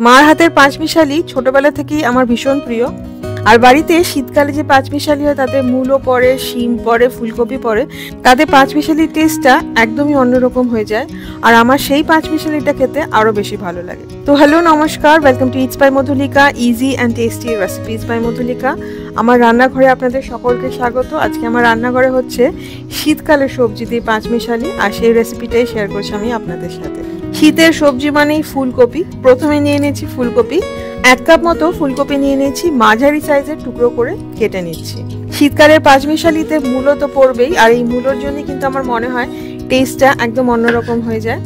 মার হাতের পাঁচমিশালি ছোটবেলা থেকেই আমার ভীষণ প্রিয়। আর বাড়িতে শীতকালে যে পাঁচমিশালি হয় তাতে মূলো পড়ে, শিম পড়ে, ফুলকপি পড়ে, তাতে পাঁচমিশালির টেস্টটা একদমই অন্যরকম হয়ে যায়। আর আমার সেই পাঁচমিশালিটা খেতে আরও বেশি ভালো লাগে। তো হ্যালো, নমস্কার, welcome to it's by Madhulika, easy and tasty recipes by Madhulika. আমার রান্নাঘরে আপনাদের সকলকে স্বাগত। আজকে আমার রান্নাঘরে হচ্ছে শীতকালের সবজি দিয়ে পাঁচমিশালি, আর সেই রেসিপিটাই শেয়ার করছি আমি আপনাদের সাথে। শীতের সবজি মানেই ফুলকপি। প্রথমে নিয়ে নিয়েছি ফুলকপি, 1 কাপ মতো ফুলকপি নিয়ে নিয়েছি, মাঝারি সাইজের টুকরো করে কেটে নিচ্ছি। শীতকালের পাঁচমিশালিতে মূলো তো পড়বেই, আর এই মূলোর জন্য কিন্তু আমার মনে হয় টেস্টটা একদম অন্যরকম হয়ে যায়।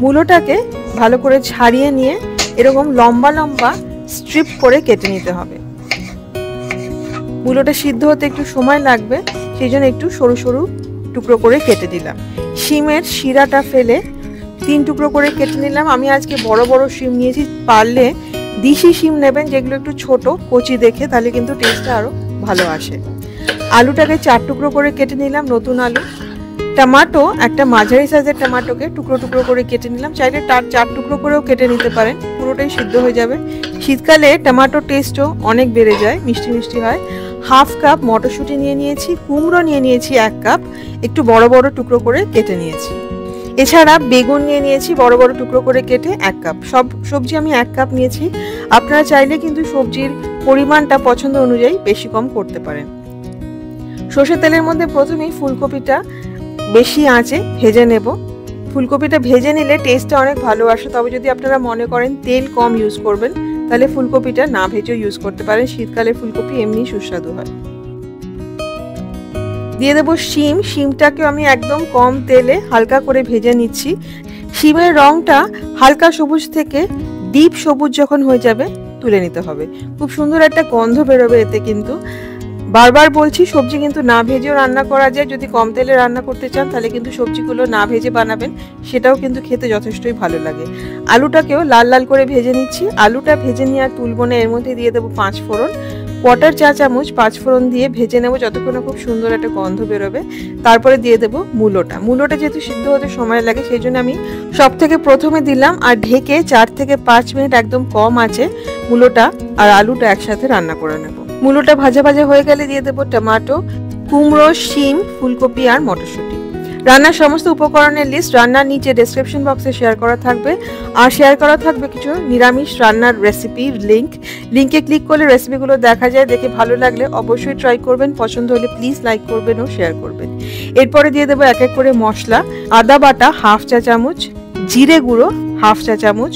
মূলোটাকে ভালো করে ছাড়িয়ে নিয়ে এরকম লম্বা লম্বা স্ট্রিপ করে কেটে নিতে হবে। মূলোটা সিদ্ধ হতে একটু সময় লাগবে, সেই জন্য একটু সরু সরু টুকরো করে কেটে দিলাম। শিমের শিরাটা ফেলে 3 টুকরো করে কেটে নিলাম। আমি আজকে বড় বড় শিম নিয়েছি, পারলে দেশি শিম নেবেন যেগুলো একটু ছোট কচি দেখে, তাহলে কিন্তু টেস্টটা আরও ভালো আসে। আলুটাকে 4 টুকরো করে কেটে নিলাম, নতুন আলু। টমেটো, একটা মাঝারি সাইজের টমেটোকে টুকরো টুকরো করে কেটে নিলাম। চাইলে 4 টুকরো করেও কেটে নিতে পারেন, পুরোটাই সিদ্ধ হয়ে যাবে। শীতকালে টমেটোর টেস্টও অনেক বেড়ে যায়, মিষ্টি মিষ্টি হয়। 1/2 কাপ মটরশুঁটি নিয়ে নিয়েছি, কুমড়ো নিয়ে নিয়েছি 1 কাপ, একটু বড় বড় টুকরো করে কেটে নিয়েছি। এছাড়া বেগুন নিয়ে নিয়েছি বড় বড় টুকরো করে কেটে 1 কাপ। সব সবজি আমি 1 কাপ নিয়েছি। আপনারা চাইলে কিন্তু সবজির পরিমাণটা পছন্দ অনুযায়ী বেশি কম করতে পারেন। সর্ষের তেলের মধ্যে প্রথমেই ফুলকপিটা বেশি আঁচে ভেজে নেব। ফুলকপিটা ভেজে নিলে টেস্টটা অনেক ভালো আসে। তবে যদি আপনারা মনে করেন তেল কম ইউজ করবেন, তাহলে ফুলকপিটা না ভেজেও ইউজ করতে পারেন। শীতকালে ফুলকপি এমনি সুস্বাদু হয়। দিয়ে দেবো শিম। শিমটাকেও আমি একদম কম তেলে হালকা করে ভেজে নিচ্ছি। শিমের রংটা হালকা সবুজ থেকে ডিপ সবুজ যখন হয়ে যাবে তুলে নিতে হবে। খুব সুন্দর একটা গন্ধ বেরোবে এতে। কিন্তু বারবার বলছি, সবজি কিন্তু না ভেজেও রান্না করা যায়। যদি কম তেলে রান্না করতে চান তাহলে কিন্তু সবজিগুলো না ভেজে বানাবেন, সেটাও কিন্তু খেতে যথেষ্টই ভালো লাগে। আলুটাকেও লাল লাল করে ভেজে নিচ্ছি। আলুটা ভেজে নিয়ে আর তুলব না, এর মধ্যে দিয়ে দেবো 5 ফোড়ন। 1/4 চা চামচ 5 ফোড়ন দিয়ে ভেজে নেব যতক্ষণ খুব সুন্দর একটা গন্ধ বেরোবে। তারপরে দিয়ে দেবো মূলোটা যেহেতু সিদ্ধ হতে সময় লাগে, সেই জন্য আমি সব থেকে প্রথমে দিলাম, আর ঢেকে 4 থেকে 5 মিনিট একদম কম আছে মূলোটা আর আলুটা একসাথে রান্না করে নেব। মূলোটা ভাজা ভাজা হয়ে গেলে দিয়ে দেবো টমেটো, কুমড়ো, শিম, ফুলকপি আর মটরশুঁটি। রান্নার সমস্ত উপকরণের লিস্ট রান্নার নিচে ডেসক্রিপশন বক্সে শেয়ার করা থাকবে। আর শেয়ার করা থাকবে কিছু নিরামিষ রান্নার রেসিপির লিঙ্কে ক্লিক করলে রেসিপিগুলো দেখা যায়। দেখে ভালো লাগলে অবশ্যই ট্রাই করবেন, পছন্দ হলে প্লিজ লাইক করবেন ও শেয়ার করবেন। এরপরে দিয়ে দেবো এক এক করে মশলা। আদা বাটা 1/2 চা চামচ, জিরে গুঁড়ো 1/2 চা চামচ,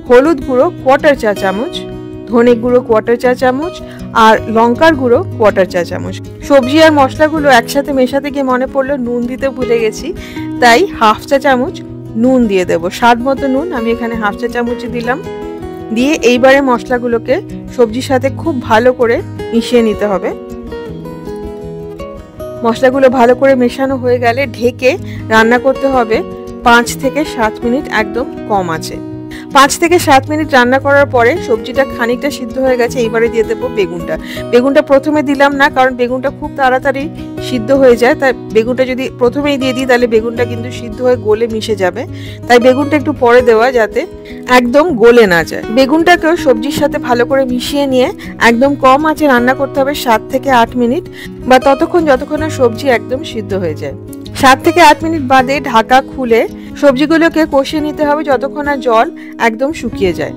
হলুদ গুঁড়ো 1/4 চা চামচ, ধনে গুঁড়ো 1/4 চা চামচ, আর লঙ্কার গুঁড়ো 1/4 চা চামচ। সবজি আর মশলাগুলো একসাথে মেশাতে গিয়ে মনে পড়লো নুন দিতে ভুলে গেছি, তাই 1/2 চা চামচ নুন দিয়ে দেবো। স্বাদ মতো নুন আমি এখানে 1/2 চা চামচ দিলাম। দিয়ে এইবারে মশলাগুলোকে সবজির সাথে খুব ভালো করে মিশিয়ে নিতে হবে। মশলাগুলো ভালো করে মেশানো হয়ে গেলে ঢেকে রান্না করতে হবে 5 থেকে 7 মিনিট একদম কম আছে। 5 থেকে 7 মিনিট রান্না করার পরে সবজিটা খানিকটা সিদ্ধ হয়ে গেছে। এইবারে দিয়ে দেবো বেগুনটা প্রথমে দিলাম না, কারণ বেগুনটা খুব তাড়াতাড়ি সিদ্ধ হয়ে যায়। তাই বেগুনটা যদি প্রথমেই দিয়ে দিই তাহলে বেগুনটা কিন্তু সিদ্ধ হয়ে গলে মিশে যাবে। তাই বেগুনটা একটু পরে দেওয়া, যাতে একদম গলে না যায়। বেগুনটাকেও সবজির সাথে ভালো করে মিশিয়ে নিয়ে একদম কম আঁচে রান্না করতে হবে 7 থেকে 8 মিনিট, বা ততক্ষণ যতক্ষণ না সবজি একদম সিদ্ধ হয়ে যায়। 7 থেকে 8 মিনিট বাদে ঢাকা খুলে সবজিগুলোকে কষিয়ে নিতে হবে যতক্ষণ না জল একদম শুকিয়ে যায়।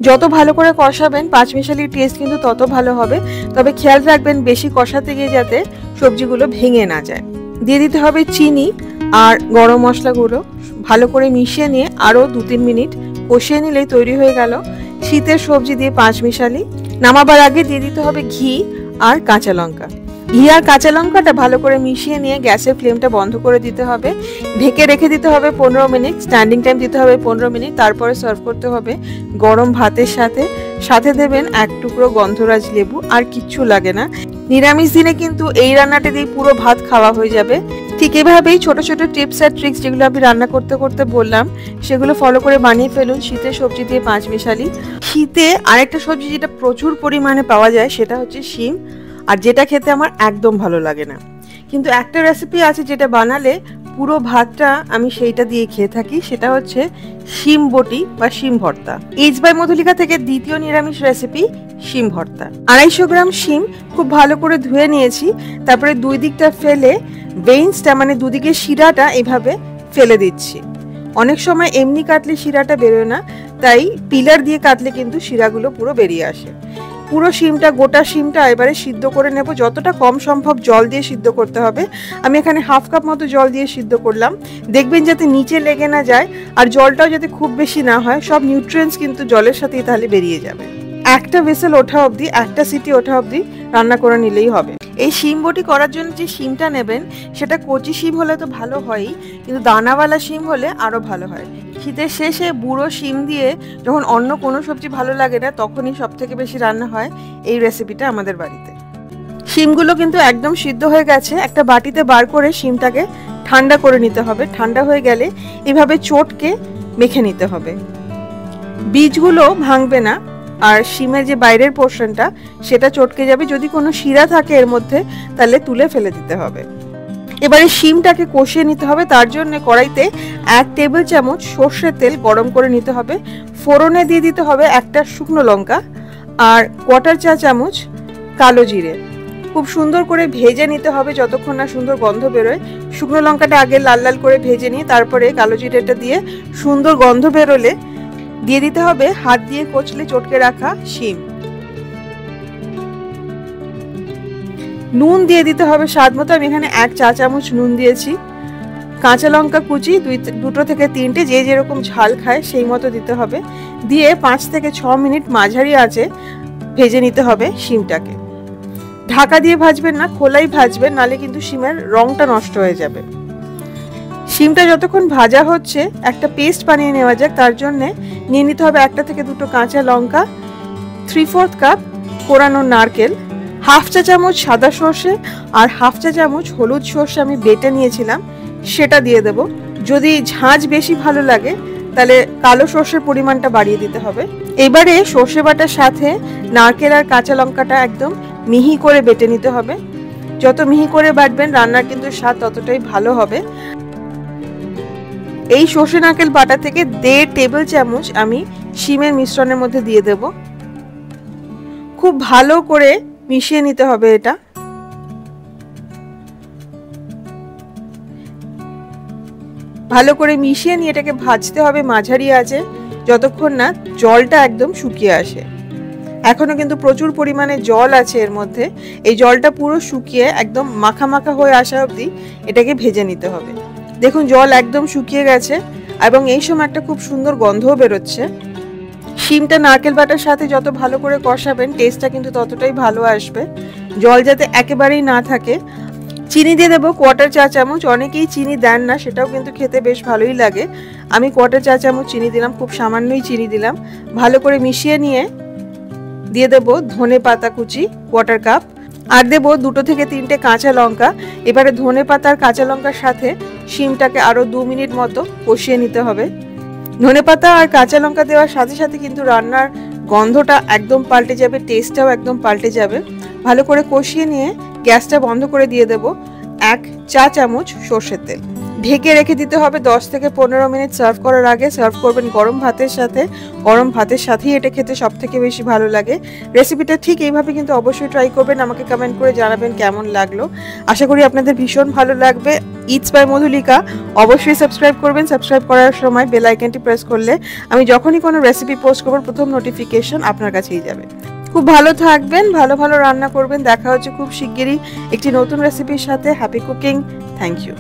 যত ভালো করে কষাবেন পাঁচমিশালির টেস্ট কিন্তু তত ভালো হবে। তবে খেয়াল রাখবেন বেশি কষাতে গিয়ে যাতে সবজিগুলো ভেঙে না যায়। দিয়ে দিতে হবে চিনি আর গরম মশলাগুলো। ভালো করে মিশিয়ে নিয়ে আরও 2-3 মিনিট কষিয়ে নিলেই তৈরি হয়ে গেল শীতের সবজি দিয়ে পাঁচমিশালি। নামাবার আগে দিয়ে দিতে হবে ঘি আর কাঁচা লঙ্কা। ঘি আর কাঁচা লঙ্কাটা ভালো করে মিশিয়ে নিয়ে গ্যাসের ফ্লেমটা বন্ধ করে দিতে হবে। ঢেকে রেখে দিতে হবে 15 মিনিট, স্ট্যান্ডিং টাইম দিতে হবে 15 মিনিট। তারপরে সার্ভ করতে হবে গরম ভাতের সাথে দেবেন 1 টুকরো গন্ধরাজ লেবু। আর কিচ্ছু লাগে না। নিরামিষ দিনে কিন্তু এই রান্নাটা দিয়ে পুরো ভাত খাওয়া হয়ে যাবে। ঠিক এভাবেই ছোট ছোট টিপস আর ট্রিক্স যেগুলো আমি রান্না করতে করতে বললাম, সেগুলো ফলো করে বানিয়ে ফেলুন শীতের সবজি দিয়ে পাঁচমিশালি। শীতে আরেকটা সবজি যেটা প্রচুর পরিমাণে পাওয়া যায় সেটা হচ্ছে শিম, আর যেটা খেতে আমার একদম ভালো লাগে না। কিন্তু একটা রেসিপি আছে যেটা বানালে পুরো ভাতটা আমি সেইটা দিয়ে খেয়ে থাকি, সেটা হচ্ছে শিম বটি বা শিম ভর্তা। ইটস বাই মধুলিকা থেকে দ্বিতীয় নিরামিষ রেসিপি শিম ভর্তা। 250 গ্রাম শিম খুব ভালো করে ধুয়ে নিয়েছি, তারপরে দুই দিকটা ফেলে ভেইনসটা মানে দুদিকে শিরাটা এভাবে ফেলে দিচ্ছি। অনেক সময় এমনি কাটলে শিরাটা বেরোয় না, তাই পিলার দিয়ে কাটলে কিন্তু শিরাগুলো পুরো বেরিয়ে আসে। পুরো শিমটা, গোটা শিমটা এবারে সিদ্ধ করে নেব। যতটা কম সম্ভব জল দিয়ে সিদ্ধ করতে হবে। আমি এখানে হাফ কাপ মতো জল দিয়ে সিদ্ধ করলাম। দেখবেন যাতে নিচে লেগে না যায়, আর জলটাও যাতে খুব বেশি না হয়, সব নিউট্রিয়েন্টস কিন্তু জলের সাথেই তাহলে বেরিয়ে যাবে। একটা ভেসেল ওঠা অবধি, একটা সিটি ওঠা অবধি রান্না করে নিলেই হবে। এই শিম বটি করার জন্য যে শিমটা নেবেন সেটা কচি শিম হলে তো ভালো হয়ই, কিন্তু দানাওয়ালা শিম হলে আরও ভালো হয়। শীতের শেষে বুড়ো শিম দিয়ে যখন অন্য কোনো সবজি ভালো লাগে না, তখনই সব থেকে বেশি রান্না হয় এই রেসিপিটা আমাদের বাড়িতে। শিমগুলো কিন্তু একদম সিদ্ধ হয়ে গেছে। একটা বাটিতে বার করে শিমটাকে ঠান্ডা করে নিতে হবে। ঠান্ডা হয়ে গেলে এভাবে চটকে মেখে নিতে হবে। বীজগুলো ভাঙবে না, আর শিমের যে বাইরের পোর্শনটা সেটা চটকে যাবে। যদি কোনো শিরা থাকে এর মধ্যে তাহলে তুলে ফেলে দিতে হবে। এবারে শিমটাকে কষিয়ে নিতে হবে। তার জন্য কড়াইতে 1 টেবিল চামচ সর্ষের তেল গরম করে নিতে হবে। ফোড়নে দিয়ে দিতে হবে একটা শুকনো লঙ্কা আর 1/4 চা চামচ কালো জিরে। খুব সুন্দর করে ভেজে নিতে হবে যতক্ষণ না সুন্দর গন্ধ বেরোয়। শুকনো লঙ্কাটা আগে লাল লাল করে ভেজে নিয়ে তারপরে কালো জিরেটা দিয়ে সুন্দর গন্ধ বেরোলে দিয়ে দিতে হবে হাত দিয়ে কচলে চটকে রাখা শিম। নুন দিয়ে দিতে হবে স্বাদ মতো। আমি এখানে 1 চা চামচ নুন দিয়েছি। কাঁচা লঙ্কা কুচি 2 থেকে 3টে, যে যেরকম ঝাল খায় সেই মতো দিতে হবে। দিয়ে 5 থেকে 6 মিনিট মাঝারি আঁচে ভেজে নিতে হবে শিমটাকে। ঢাকা দিয়ে ভাজবেন না, খোলাই ভাজবেন, নালে কিন্তু শিমের রংটা নষ্ট হয়ে যাবে। শিমটা যতক্ষণ ভাজা হচ্ছে একটা পেস্ট বানিয়ে নেওয়া যাক। তার জন্য নিয়ে নিতে হবে 1 থেকে 2 কাঁচা লঙ্কা, 3/4 কাপ কোরানো নারকেল, হাফ চা চামচ সাদা সর্ষে আর হাফ চা চামচ হলুদ সর্ষে আমি বেটে নিয়েছিলাম, সেটা দিয়ে দেব। যদি ঝাঁঝ বেশি ভালো লাগে তাহলে কালো সর্ষের পরিমাণটা বাড়িয়ে দিতে হবে। এবারে সর্ষে বাটার সাথে নারকেল আর কাঁচা লঙ্কাটা একদম মিহি করে বেটে নিতে হবে। যত মিহি করে বাটবেন রান্নার কিন্তু স্বাদ ততটাই ভালো হবে। এই সর্ষে নারকেল বাটা থেকে 1.5 টেবিল চামচ আমি শিমের মিশ্রণের মধ্যে দিয়ে দেব। খুব ভালো করে মিশিয়ে নিতে হবে এটা। ভালো করে মিশিয়ে নিয়ে এটাকে ভাজতে হবে মাঝারি আঁচে যতক্ষণ না জলটা একদম শুকিয়ে আসে। এখনো কিন্তু প্রচুর পরিমাণে জল আছে এর মধ্যে। এই জলটা পুরো শুকিয়ে একদম মাখা মাখা হয়ে আসা অবধি এটাকে ভেজে নিতে হবে। দেখুন জল একদম শুকিয়ে গেছে এবং এই সময় একটা খুব সুন্দর গন্ধও বেরোচ্ছে। শিমটা নারকেল বাটার সাথে যত ভালো করে কষাবেন টেস্টটা কিন্তু ততটাই ভালো আসবে। জল যাতে একেবারেই না থাকে। চিনি দিয়ে দেবো 1/4 চা চামচ। অনেকেই চিনি দেন না, সেটাও কিন্তু খেতে বেশ ভালোই লাগে। আমি 1/4 চা চামচ চিনি দিলাম, খুব সামান্যই চিনি দিলাম। ভালো করে মিশিয়ে নিয়ে দিয়ে দেবো ধনে পাতা কুচি 1/4 কাপ আর দেবো 2 থেকে 3টে কাঁচা লঙ্কা। এবারে ধনে পাতা আর কাঁচা লঙ্কার সাথে শিমটাকে আরো 2 মিনিট মতো কষিয়ে নিতে হবে। ধনেপাতা আর কাঁচা লঙ্কা দেওয়ার সাথে সাথে কিন্তু রান্নার গন্ধটা একদম পাল্টে যাবে, টেস্টটাও একদম পাল্টে যাবে। ভালো করে কষিয়ে নিয়ে গ্যাসটা বন্ধ করে দিয়ে দেব 1 চা চামচ সর্ষের তেল। ঢেকে রেখে দিতে হবে 10 থেকে 15 মিনিট। সার্ভ করার আগে সার্ভ করবেন গরম ভাতের সাথে। গরম ভাতের সাথেই এটা খেতে সব থেকে বেশি ভালো লাগে। রেসিপিটা ঠিক এইভাবে কিন্তু অবশ্যই ট্রাই করবেন। আমাকে কমেন্ট করে জানাবেন কেমন লাগলো। আশা করি আপনাদের ভীষণ ভালো লাগবে। ইটস বাই মধুলিকা অবশ্যই সাবস্ক্রাইব করবেন। সাবস্ক্রাইব করার সময় বেল আইকনটি প্রেস করলে আমি যখনই কোনো রেসিপি পোস্ট করব প্রথম নোটিফিকেশন আপনার কাছেই যাবে। খুব ভালো থাকবেন, ভালো ভালো রান্না করবেন। দেখা হচ্ছে খুব শিগগিরই একটি নতুন রেসিপির সাথে। Happy cooking. Thank you.